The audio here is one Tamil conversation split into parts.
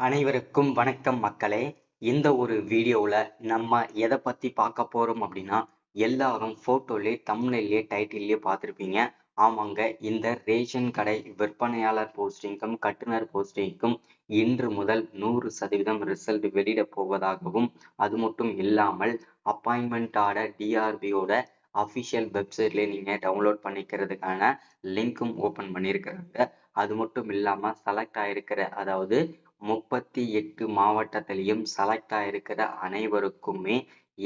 அனைவருக்கும் வணக்கம் மக்களே. இந்த ஒரு வீடியோவில் நம்ம எதை பற்றி பார்க்க போகிறோம் அப்படின்னா, எல்லாரும் ஃபோட்டோலே தம்ப்நெயிலே டைட்டில்லே பார்த்துருப்பீங்க. ஆமாங்க, இந்த ரேஷன் கடை விற்பனையாளர் போஸ்டிங்கும் கட்டுனர் போஸ்டிங்கும் இன்று முதல் 100% ரிசல்ட் வெளியிட போவதாகவும், அது மட்டும் இல்லாமல் அப்பாயின்மெண்ட் ஆர்டர் டிஆர்பியோட அஃபிஷியல் வெப்சைட்லேயே நீங்கள் டவுன்லோட் பண்ணிக்கிறதுக்கான லிங்க்கும் ஓப்பன் பண்ணியிருக்கிறாங்க. அது மட்டும் இல்லாமல் செலக்ட் ஆகிருக்கிற, அதாவது 38 மாவட்டத்திலையும் செலக்ட் ஆகிருக்கிற அனைவருக்குமே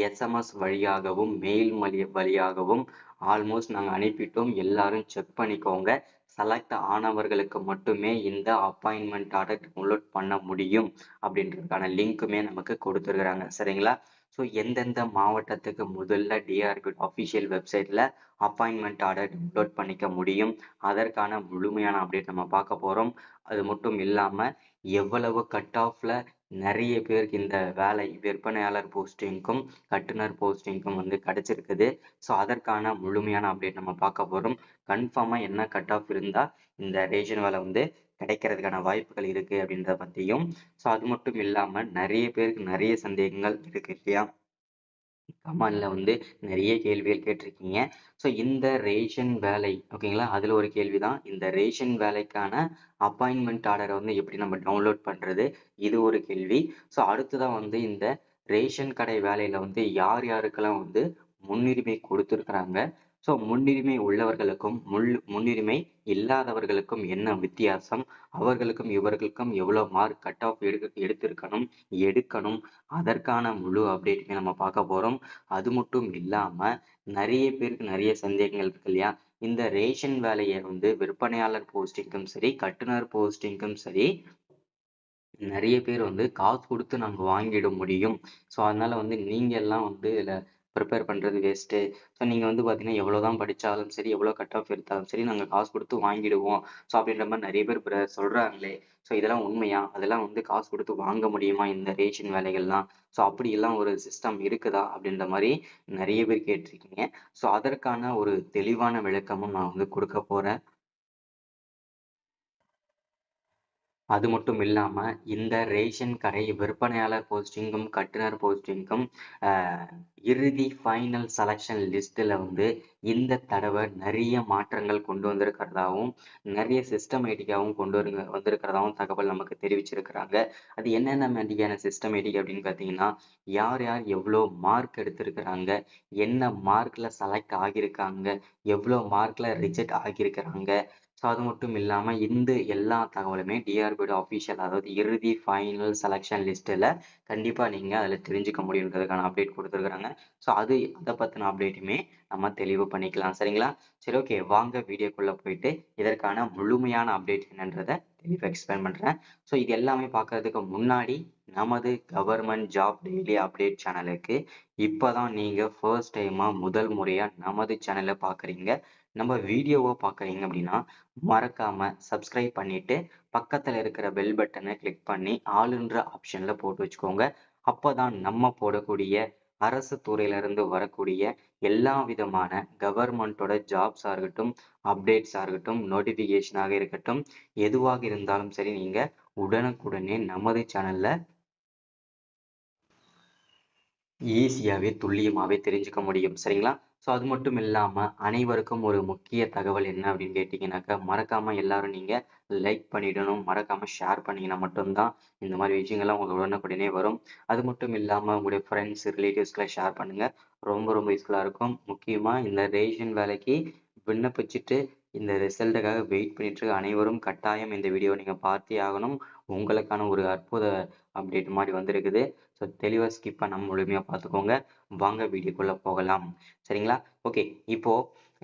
எஸ்எம்எஸ் வழியாகவும் மெயில் வழியாகவும் ஆல்மோஸ்ட் நாங்கள் அனுப்பிட்டோம். எல்லாரும் செக் பண்ணிக்கோங்க. செலக்ட் ஆனவர்களுக்கு மட்டுமே இந்த அப்பாயின்மெண்ட் ஆர்டர் டவுன்லோட் பண்ண முடியும் அப்படின்றதுக்கான லிங்க்குமே நமக்கு கொடுத்துருக்குறாங்க. சரிங்களா? ஸோ எந்தெந்த மாவட்டத்துக்கு முதல்ல டிஆர்பி அஃபிஷியல் வெப்சைட்டில் அப்பாயின்மெண்ட் ஆர்டர் டவுன்லோட் பண்ணிக்க முடியும், அதற்கான முழுமையான அப்டேட் நம்ம பார்க்க போகிறோம். அது மட்டும் இல்லாமல் எவ்வளவு கட் ஆஃப்ல நிறைய பேருக்கு இந்த வேலை விற்பனையாளர் போஸ்டிங்க்கும் கட்டுனர் போஸ்டிங்க்கும் வந்து கிடைச்சிருக்குது. ஸோ அதற்கான முழுமையான அப்டேட் நம்ம பார்க்க போகிறோம். கன்ஃபார்மாக என்ன கட் ஆஃப் இருந்தால் இந்த ரேஷன் வேலை வந்து கிடைக்கிறதுக்கான வாய்ப்புகள் இருக்கு அப்படின்றத பற்றியும், ஸோ அது மட்டும் இல்லாமல் நிறைய பேருக்கு நிறைய சந்தேகங்கள் இருக்கு இல்லையா? கமெண்ட்ல வந்து நிறைய கேள்விகள் கேட்டிருக்கீங்க. ஸோ இந்த ரேஷன் வேலை ஓகேங்களா, அதில் ஒரு கேள்வி தான் இந்த ரேஷன் வேலைக்கான அப்பாயின்மெண்ட் ஆர்டரை வந்து எப்படி நம்ம டவுன்லோட் பண்ணுறது, இது ஒரு கேள்வி. ஸோ அடுத்ததான் வந்து இந்த ரேஷன் கடை வேலையில் வந்து யார் யாருக்கெல்லாம் வந்து முன்னுரிமை கொடுத்துருக்குறாங்க, ஸோ முன்னுரிமை உள்ளவர்களுக்கும் முன்னுரிமை இல்லாதவர்களுக்கும் என்ன வித்தியாசம், அவர்களுக்கும் இவர்களுக்கும் எவ்வளோ மார்க் கட் ஆஃப் எடுக்கணும், அதற்கான முழு அப்டேட்டுமே நம்ம பார்க்க போகிறோம். அது மட்டும் இல்லாமல் நிறைய பேருக்கு நிறைய சந்தேகங்கள் இருக்கு இல்லையா? இந்த ரேஷன் வேலையை வந்து விற்பனையாளர் போஸ்டிங்கும் சரி கட்டுனர் போஸ்டிங்கும் சரி நிறைய பேர் வந்து காசு கொடுத்து நாங்கள் வாங்கிட முடியும். ஸோ அதனால வந்து நீங்கள் எல்லாம் வந்து இதில் ப்ரிப்பேர் பண்ணுறது வேஸ்ட்டு. ஸோ நீங்கள் வந்து பார்த்தீங்கன்னா எவ்வளோ தான் படித்தாலும் சரி, எவ்வளோ கட் ஆஃப் எடுத்தாலும் சரி, நாங்கள் காசு கொடுத்து வாங்கிடுவோம். ஸோ அப்படின்ற மாதிரி நிறைய பேர் சொல்கிறாங்களே, ஸோ இதெல்லாம் உண்மையா? அதெல்லாம் வந்து காசு கொடுத்து வாங்க முடியுமா இந்த ரேஷன் வேலைகள்லாம்? ஸோ அப்படியெல்லாம் ஒரு சிஸ்டம் இருக்குதா அப்படின்ற மாதிரி நிறைய பேர் கேட்டிருக்கீங்க. ஸோ அதற்கான ஒரு தெளிவான விளக்கமும் நான் வந்து கொடுக்க போகிறேன். அது மட்டும் இல்லாம இந்த ரேஷன் கடை விற்பனையாளர் போஸ்டிங்கும் கட்டுனர் போஸ்டிங்கும் இறுதி ஃபைனல் செலெக்ஷன் லிஸ்ட்டில் வந்து இந்த தடவை நிறைய மாற்றங்கள் கொண்டு வந்திருக்கிறதாகவும் நிறைய சிஸ்டமேட்டிக்காகவும் வந்திருக்கிறதாகவும் தகவல் நமக்கு தெரிவிச்சிருக்கிறாங்க. அது என்னென்ன மாதிரியான சிஸ்டமேட்டிக் அப்படின்னு பார்த்தீங்கன்னா, யார் யார் எவ்வளோ மார்க் எடுத்திருக்கிறாங்க, என்ன மார்க்கில் செலக்ட் ஆகியிருக்காங்க, எவ்வளோ மார்க்கில் ரிஜெக்ட் ஆகியிருக்கிறாங்க. ஸோ அது மட்டும் இல்லாமல் இந்த எல்லா தகவலுமே டிஆர்பியோட அஃபிஷியல், அதாவது இறுதி ஃபைனல் செலெக்ஷன் லிஸ்ட்டில் கண்டிப்பாக நீங்கள் அதில் தெரிஞ்சுக்க முடியுன்றதுக்கான அப்டேட் கொடுத்துருக்குறாங்க. ஸோ அதை பற்றின அப்டேட்டுமே நம்ம தெளிவு பண்ணிக்கலாம். சரிங்களா? சரி, ஓகே, வாங்க வீடியோக்குள்ளே போயிட்டு இதற்கான முழுமையான அப்டேட் என்னன்றதை தெளிவாக எக்ஸ்பிளைன் பண்ணுறேன். ஸோ இது எல்லாமே பார்க்கறதுக்கு முன்னாடி நமது கவர்மெண்ட் ஜாப் டெய்லி அப்டேட் சேனலுக்கு இப்போ தான் நீங்கள் ஃபர்ஸ்ட் டைமாக முதல் முறையாக நமது சேனலை பார்க்குறீங்க, நம்ம வீடியோவை பார்க்குறீங்க அப்படின்னா மறக்காம சப்ஸ்கிரைப் பண்ணிட்டு பக்கத்துல இருக்கிற பெல் பட்டனை கிளிக் பண்ணி ஆளுன்ற ஆப்ஷன்ல போட்டு வச்சுக்கோங்க. அப்பதான் நம்ம போடக்கூடிய அரசு துறையிலிருந்து வரக்கூடிய எல்லா விதமான கவர்மெண்டோட ஜாப்ஸா இருக்கட்டும், அப்டேட்ஸா இருக்கட்டும், நோட்டிபிகேஷனாக இருக்கட்டும், எதுவாக இருந்தாலும் சரி, நீங்க உடனுக்குடனே நமது சேனல்ல ஈஸியாகவே துல்லியமாகவே தெரிஞ்சுக்க முடியும். சரிங்களா? ஸோ அது மட்டும் இல்லாமல் அனைவருக்கும் ஒரு முக்கிய தகவல் என்ன அப்படின்னு கேட்டிங்கனாக்கா, மறக்காமல் எல்லாரும் நீங்கள் லைக் பண்ணிடணும், மறக்காமல் ஷேர் பண்ணிங்கன்னா மட்டும்தான் இந்த மாதிரி விஷயங்கள்லாம் உங்களுக்கு உடனுக்குடனே வரும். அது மட்டும் இல்லாமல் உங்களுடைய ஃப்ரெண்ட்ஸ் ரிலேட்டிவ்ஸ்க்கெலாம் ஷேர் பண்ணுங்கள், ரொம்ப ரொம்ப யூஸ்ஃபுல்லாக இருக்கும். முக்கியமாக இந்த ரேஷன் வேலைக்கு விண்ணப்பிச்சுட்டு இந்த ரிசல்ட்டுக்காக வெயிட் பண்ணிட்டு இருக்க அனைவரும் கட்டாயம் இந்த வீடியோவை நீங்கள் பார்த்தே ஆகணும். உங்களுக்கான ஒரு அற்புத அப்டேட் மாதிரி வந்திருக்குது. ஸோ தெளிவாக ஸ்கிப் பண்ணாமல் முழுமையாக பார்த்துக்கோங்க. வாங்க வீடியோக்குள்ளே போகலாம். சரிங்களா? ஓகே, இப்போ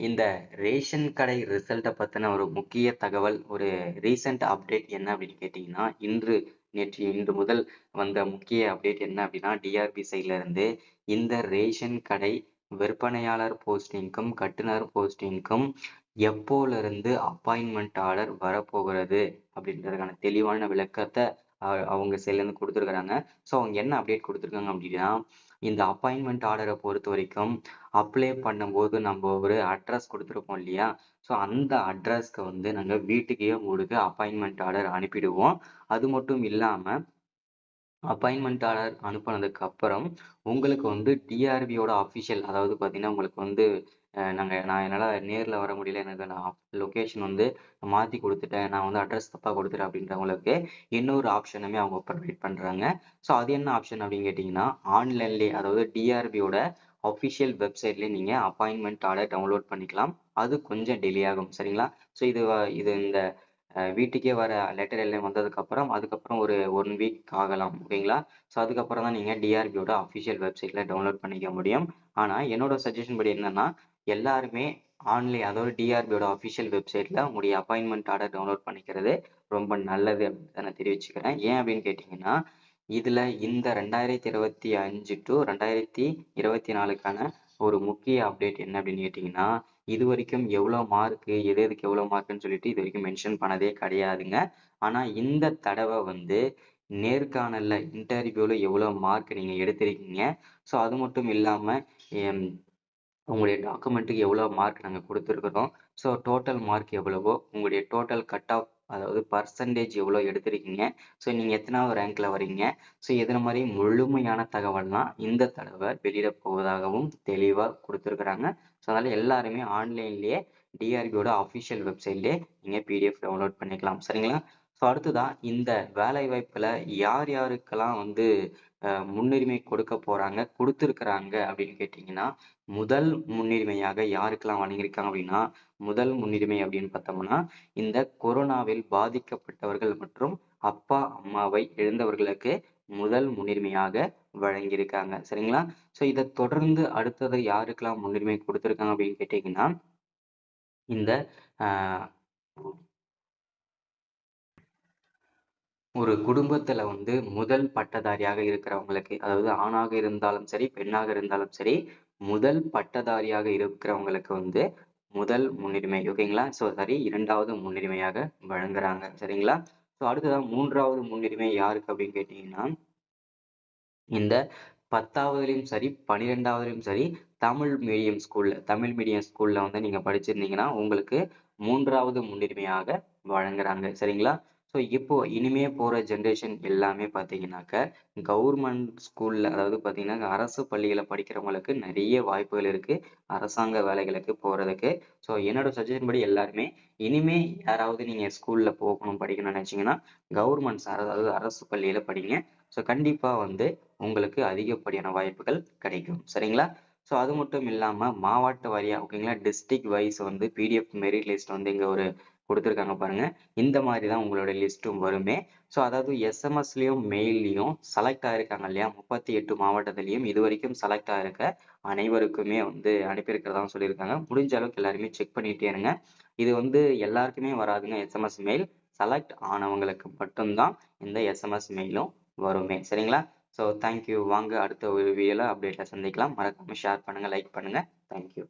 இந்த ரேஷன் கடை ரிசல்ட்டை பற்றின ஒரு முக்கிய தகவல், ஒரு ரீசெண்ட் அப்டேட் என்ன அப்படின்னு கேட்டிங்கன்னா, இன்று முதல் வந்த முக்கிய அப்டேட் என்ன அப்படின்னா, டிஆர்பி சைட்ல இருந்து இந்த ரேஷன் கடை விற்பனையாளர் போஸ்டிங்க்கும் கட்டுனர் போஸ்டிங்க்கும் எப்போலிருந்து அப்பாயின்மெண்ட் ஆர்டர் வரப்போகிறது அப்படின்றதுக்கான தெளிவான விளக்கத்தை அவங்க சைட்லேருந்து கொடுத்துருக்குறாங்க. ஸோ அவங்க என்ன அப்டேட் கொடுத்துருக்காங்க அப்படின்னா, இந்த அப்பாயின்மெண்ட் ஆர்டரை பொறுத்த வரைக்கும் அப்ளை பண்ணும்போது நம்ம ஒரு அட்ரஸ் கொடுத்துருப்போம் இல்லையா? ஸோ அந்த அட்ரஸ்க்கு வந்து நாங்கள் வீட்டுக்கே உங்களுக்கு அப்பாயின்மெண்ட் ஆர்டர் அனுப்பிடுவோம். அது மட்டும் இல்லாமல் அப்பாயின்மெண்ட் ஆர்டர் அனுப்புனதுக்கு அப்புறம் உங்களுக்கு வந்து டிஆர்பியோட அஃபிஷியல், அதாவது பார்த்தீங்கன்னா உங்களுக்கு வந்து நான் என்னால் நேரில் வர முடியல, எனக்கு நான் லொக்கேஷன் வந்து மாற்றி கொடுத்துட்டேன், நான் வந்து அட்ரஸ் தப்பாக கொடுத்துட்டேன் அப்படின்றவங்களுக்கு இன்னொரு ஆப்ஷனுமே அவங்க ப்ரொவைட் பண்ணுறாங்க. ஸோ அது என்ன ஆப்ஷன் அப்படின்னு கேட்டிங்கன்னா, ஆன்லைன்லேயே, அதாவது டிஆர்பியோட அஃபிஷியல் வெப்சைட்லேயே நீங்கள் அப்பாயின்மெண்ட் ஆர்டர் டவுன்லோட் பண்ணிக்கலாம். அது கொஞ்சம் டிலே ஆகும், சரிங்களா? ஸோ இது இந்த வீட்டுக்கே வர லெட்டர் எல்லாம் வந்ததுக்கப்புறம் அதுக்கப்புறம் ஒரு 1 வீக் ஆகலாம், ஓகேங்களா? ஸோ அதுக்கப்புறம் தான் நீங்கள் டிஆர்பியோட அஃபிஷியல் வெப்சைட்டில் டவுன்லோட் பண்ணிக்க முடியும். ஆனால் என்னோட சஜஷன் படி என்னன்னா, எல்லாருமே ஆன்லைன், அதாவது டிஆர்பியோட அஃபிஷியல் வெப்சைட்டில் உங்களுடைய அப்பாயின்மெண்ட் ஆர்டர் டவுன்லோட் பண்ணிக்கிறது ரொம்ப நல்லது அப்படின்னு நான் தெரிவிச்சுக்கிறேன். ஏன் அப்படின்னு கேட்டிங்கன்னா, இதில் இந்த 2025 டு 2024க்கான ஒரு முக்கிய அப்டேட் என்ன அப்படின்னு கேட்டிங்கன்னா, இது வரைக்கும் எவ்வளோ மார்க்கு, எதுக்கு எவ்வளோ மார்க்குன்னு சொல்லிட்டு இது வரைக்கும் மென்ஷன் பண்ணதே கிடையாதுங்க. ஆனால் இந்த தடவை வந்து நேர்காணல்ல, இன்டர்வியூவில் எவ்வளோ மார்க் நீங்கள் எடுத்திருக்கீங்க, ஸோ அது மட்டும் இல்லாமல் உங்களுடைய டாக்குமெண்ட்டுக்கு எவ்வளோ மார்க் நாங்கள் கொடுத்துருக்குறோம், ஸோ டோட்டல் மார்க் எவ்வளவோ, உங்களுடைய டோட்டல் கட் ஆஃப், அதாவது பர்சன்டேஜ் எவ்வளோ எடுத்திருக்கீங்க, ஸோ நீங்கள் எத்தனாவது ரேங்க்ல வரீங்க, ஸோ இதன மாதிரி முழுமையான தகவல்லாம் இந்த தடவை வெளியிட போவதாகவும் தெளிவாக கொடுத்துருக்குறாங்க. ஸோ அதனால் எல்லாருமே ஆன்லைன்லேயே டிஆர்பியோட அஃபிஷியல் வெப்சைட்லேயே நீங்கள் பிடிஎஃப் டவுன்லோட் பண்ணிக்கலாம், சரிங்களா? ஸோ அடுத்ததான் இந்த வேலை வாய்ப்பில் யார் யாருக்கெல்லாம் வந்து முன்னுரிமை கொடுக்க போகிறாங்க, கொடுத்துருக்குறாங்க அப்படின்னு கேட்டிங்கன்னா, முதல் முன்னுரிமையாக யாருக்கெல்லாம் வழங்கியிருக்காங்க அப்படின்னா, முதல் முன்னுரிமை அப்படின்னு பார்த்தோம்னா, இந்த கொரோனாவில் பாதிக்கப்பட்டவர்கள் மற்றும் அப்பா அம்மாவை இழந்தவர்களுக்கு முதல் முன்னுரிமையாக வழங்கியிருக்காங்க, சரிங்களா? ஸோ இதை தொடர்ந்து அடுத்தது யாருக்கெல்லாம் முன்னுரிமை கொடுத்துருக்காங்க அப்படின்னு கேட்டீங்கன்னா, இந்த ஆஹ் ஒரு குடும்பத்துல வந்து முதல் பட்டதாரியாக இருக்கிறவங்களுக்கு, அதாவது ஆணாக இருந்தாலும் சரி, பெண்ணாக இருந்தாலும் சரி, முதல் பட்டதாரியாக இருக்கிறவங்களுக்கு வந்து முதல் முன்னுரிமை, ஓகேங்களா? ஸோ சாரி, 2வது முன்னுரிமையாக வழங்குறாங்க, சரிங்களா? ஸோ அடுத்ததான் 3வது முன்னுரிமை யாருக்கு அப்படின்னு கேட்டீங்கன்னா, இந்த 10வதுலயும் சரி, 12வதுலயும் சரி, தமிழ் மீடியம் ஸ்கூல்ல வந்து நீங்க படிச்சிருந்தீங்கன்னா உங்களுக்கு 3வது முன்னுரிமையாக வழங்குறாங்க, சரிங்களா? ஸோ இப்போ இனிமே போற ஜென்ரேஷன் எல்லாமே பார்த்தீங்கன்னாக்க கவர்மெண்ட் ஸ்கூல்ல, அதாவது பார்த்தீங்கன்னா அரசு பள்ளியில படிக்கிறவங்களுக்கு நிறைய வாய்ப்புகள் இருக்கு அரசாங்க வேலைகளுக்கு போறதுக்கு. ஸோ என்னோட சஜஷன் படி எல்லாருமே இனிமே யாராவது நீங்க ஸ்கூல்ல போகணும், படிக்கணும்னு நினைச்சீங்கன்னா கவர்மெண்ட்ஸ், அதாவது அரசு பள்ளியில படிங்க. ஸோ கண்டிப்பா வந்து உங்களுக்கு அதிகப்படியான வாய்ப்புகள் கிடைக்கும், சரிங்களா? ஸோ அது மட்டும் இல்லாம மாவட்ட வாரியா, ஓகேங்களா, டிஸ்ட்ரிக்ட் வைஸ் வந்து பிடிஎஃப் மெரிட் லிஸ்ட் வந்து இங்க ஒரு கொடுத்துருக்காங்க பாருங்க. இந்த மாதிரி தான் உங்களோட லிஸ்ட்டும் வருமே. ஸோ அதாவது எஸ்எம்எஸ்லயும் மெயில்லையும் செலக்ட் ஆயிருக்காங்க இல்லையா, 38 மாவட்டத்திலையும் இது வரைக்கும் செலக்ட் ஆயிருக்க அனைவருக்குமே வந்து அனுப்பியிருக்கிறதா சொல்லியிருக்காங்க. முடிஞ்ச அளவுக்கு எல்லாருமே செக் பண்ணிட்டே இருங்க. இது வந்து எல்லாருக்குமே வராதுங்க எஸ்எம்எஸ் மெயில், செலக்ட் ஆனவங்களுக்கு மட்டும்தான் இந்த எஸ்எம்எஸ் மெயிலும் வருமே, சரிங்களா? So thank you. வாங்க அடுத்த ஒரு வீடியோல அப்டேட்ல சந்திக்கலாம். மறக்காம ஷேர் பண்ணுங்க, லைக் பண்ணுங்க. தேங்க்யூ.